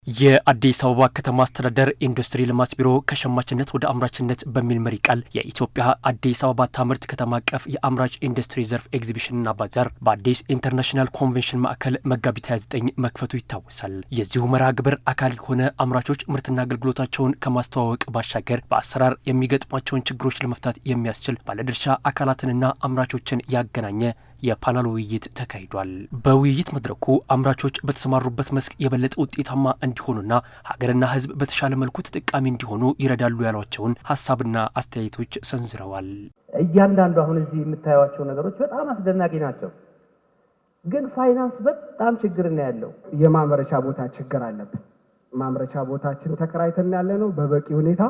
የአዲስ አበባ ከተማ አስተዳደር ኢንዱስትሪ ልማት ቢሮ ከሸማችነት ወደ አምራችነት በሚል መሪ ቃል የኢትዮጵያ አዲስ አበባ ታምርት ከተማ አቀፍ የአምራች ኢንዱስትሪ ዘርፍ ኤግዚቢሽንና ባዛር በአዲስ ኢንተርናሽናል ኮንቬንሽን ማዕከል መጋቢት 29 መክፈቱ ይታወሳል። የዚሁ መርሃ ግብር አካል የሆነ አምራቾች ምርትና አገልግሎታቸውን ከማስተዋወቅ ባሻገር በአሰራር የሚገጥሟቸውን ችግሮች ለመፍታት የሚያስችል ባለድርሻ አካላትንና አምራቾችን ያገናኘ የፓናል ውይይት ተካሂዷል። በውይይት መድረኩ አምራቾች በተሰማሩበት መስክ የበለጠ ውጤታማ እንዲሆኑና ሀገርና ሕዝብ በተሻለ መልኩ ተጠቃሚ እንዲሆኑ ይረዳሉ ያሏቸውን ሀሳብና አስተያየቶች ሰንዝረዋል። እያንዳንዱ አሁን እዚህ የምታዩዋቸው ነገሮች በጣም አስደናቂ ናቸው። ግን ፋይናንስ በጣም ችግር ነው ያለው። የማምረቻ ቦታ ችግር አለብን። ማምረቻ ቦታችን ተከራይተን ያለ ነው። በበቂ ሁኔታ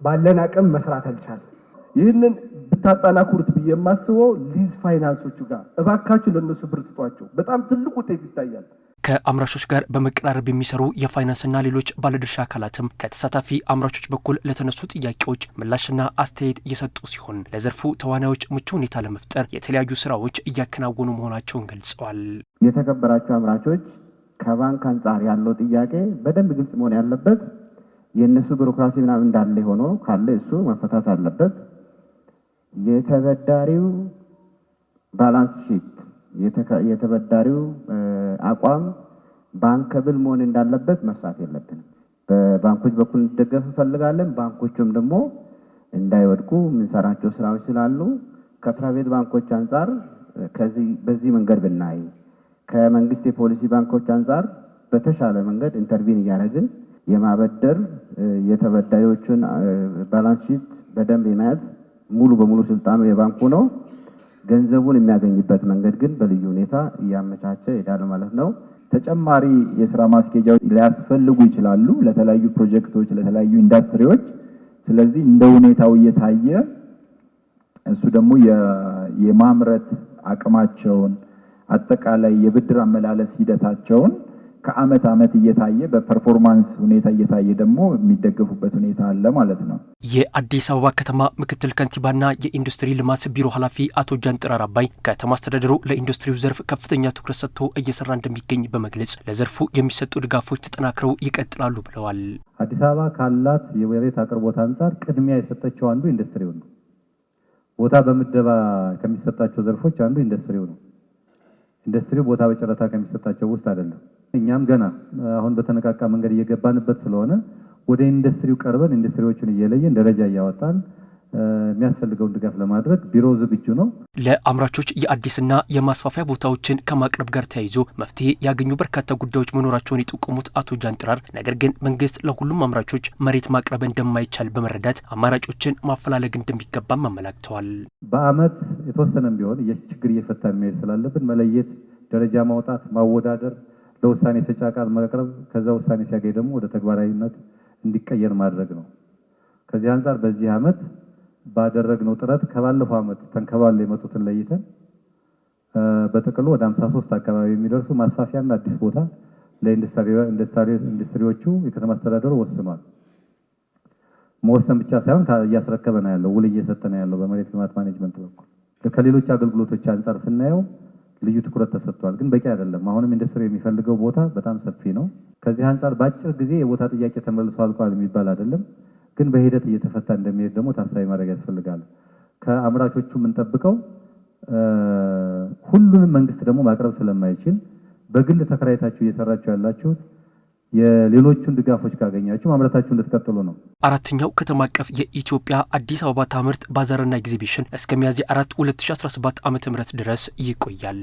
ባለን አቅም መስራት አልቻለም። ይህንን ብታጠናክሩት ብዬ የማስበው ሊዝ ፋይናንሶቹ ጋር እባካችሁ ለነሱ ብር ስጧቸው። በጣም ትልቅ ውጤት ይታያል። ከአምራቾች ጋር በመቀራረብ የሚሰሩ የፋይናንስና ሌሎች ባለድርሻ አካላትም ከተሳታፊ አምራቾች በኩል ለተነሱ ጥያቄዎች ምላሽና አስተያየት እየሰጡ ሲሆን ለዘርፉ ተዋናዮች ምቹ ሁኔታ ለመፍጠር የተለያዩ ስራዎች እያከናወኑ መሆናቸውን ገልጸዋል። የተከበራቸው አምራቾች ከባንክ አንጻር ያለው ጥያቄ በደንብ ግልጽ መሆን ያለበት የእነሱ ቢሮክራሲ ምናምን እንዳለ ሆኖ ካለ እሱ መፈታት አለበት። የተበዳሪው ባላንስ ሺት የተበዳሪው አቋም ባንከብል መሆን እንዳለበት መርሳት የለብንም። በባንኮች በኩል እንደገፍ እንፈልጋለን። ባንኮቹም ደግሞ እንዳይወድቁ የምንሰራቸው ስራዎች ስላሉ ከፕራይቬት ባንኮች አንጻር በዚህ መንገድ ብናይ፣ ከመንግስት የፖሊሲ ባንኮች አንጻር በተሻለ መንገድ ኢንተርቪን እያደረግን የማበደር የተበዳሪዎችን ባላንስ ሺት በደንብ የማየት ሙሉ በሙሉ ስልጣኑ የባንኩ ነው። ገንዘቡን የሚያገኝበት መንገድ ግን በልዩ ሁኔታ እያመቻቸ ይሄዳል ማለት ነው። ተጨማሪ የስራ ማስኬጃዎች ሊያስፈልጉ ይችላሉ ለተለያዩ ፕሮጀክቶች፣ ለተለያዩ ኢንዱስትሪዎች። ስለዚህ እንደ ሁኔታው እየታየ እሱ ደግሞ የማምረት አቅማቸውን አጠቃላይ የብድር አመላለስ ሂደታቸውን ከአመት አመት እየታየ በፐርፎርማንስ ሁኔታ እየታየ ደግሞ የሚደገፉበት ሁኔታ አለ ማለት ነው። የአዲስ አበባ ከተማ ምክትል ከንቲባና የኢንዱስትሪ ልማት ቢሮ ኃላፊ አቶ ጃንጥራር አባይ ከተማ አስተዳደሩ ለኢንዱስትሪው ዘርፍ ከፍተኛ ትኩረት ሰጥቶ እየሰራ እንደሚገኝ በመግለጽ ለዘርፉ የሚሰጡ ድጋፎች ተጠናክረው ይቀጥላሉ ብለዋል። አዲስ አበባ ካላት የመሬት አቅርቦት አንጻር ቅድሚያ የሰጠችው አንዱ ኢንዱስትሪው ነው። ቦታ በምደባ ከሚሰጣቸው ዘርፎች አንዱ ኢንዱስትሪው ነው። ኢንዱስትሪው ቦታ በጨረታ ከሚሰጣቸው ውስጥ አይደለም። እኛም ገና አሁን በተነቃቃ መንገድ እየገባንበት ስለሆነ ወደ ኢንዱስትሪው ቀርበን ኢንዱስትሪዎችን እየለየን ደረጃ እያወጣን የሚያስፈልገውን ድጋፍ ለማድረግ ቢሮ ዝግጁ ነው። ለአምራቾች የአዲስና የማስፋፊያ ቦታዎችን ከማቅረብ ጋር ተያይዞ መፍትሄ ያገኙ በርካታ ጉዳዮች መኖራቸውን የጠቆሙት አቶ ጃንጥራር ነገር ግን መንግስት ለሁሉም አምራቾች መሬት ማቅረብ እንደማይቻል በመረዳት አማራጮችን ማፈላለግ እንደሚገባም አመላክተዋል። በአመት የተወሰነም ቢሆን ችግር እየፈታ የሚሄድ ስላለብን መለየት፣ ደረጃ ማውጣት፣ ማወዳደር፣ ለውሳኔ ሰጪ አካል ማቅረብ፣ ከዛ ውሳኔ ሲያገኝ ደግሞ ወደ ተግባራዊነት እንዲቀየር ማድረግ ነው። ከዚህ አንጻር በዚህ አመት ባደረግነው ጥረት ከባለፈው አመት ተንከባለ የመጡትን ለይተን በጥቅሉ ወደ 53 አካባቢ የሚደርሱ ማስፋፊያና አዲስ ቦታ ለኢንዱስትሪዎቹ የከተማ አስተዳደሩ ወስኗል። መወሰን ብቻ ሳይሆን እያስረከበ ነው ያለው፣ ውል እየሰጠ ነው ያለው በመሬት ልማት ማኔጅመንት በኩል። ከሌሎች አገልግሎቶች አንጻር ስናየው ልዩ ትኩረት ተሰጥቷል፣ ግን በቂ አይደለም። አሁንም ኢንዱስትሪ የሚፈልገው ቦታ በጣም ሰፊ ነው። ከዚህ አንጻር በአጭር ጊዜ የቦታ ጥያቄ ተመልሶ አልቋል የሚባል አይደለም፣ ግን በሂደት እየተፈታ እንደሚሄድ ደግሞ ታሳቢ ማድረግ ያስፈልጋል። ከአምራቾቹ የምንጠብቀው ሁሉንም መንግስት ደግሞ ማቅረብ ስለማይችል በግል ተከራይታችሁ እየሰራችሁ ያላችሁት የሌሎቹን ድጋፎች ካገኛችሁ ማምረታችሁ እንድትቀጥሉ ነው። አራተኛው ከተማ አቀፍ የኢትዮጵያ አዲስ አበባ ታምርት ባዛርና ኤግዚቢሽን እስከ ሚያዝያ 4 2017 ዓ.ም ድረስ ይቆያል።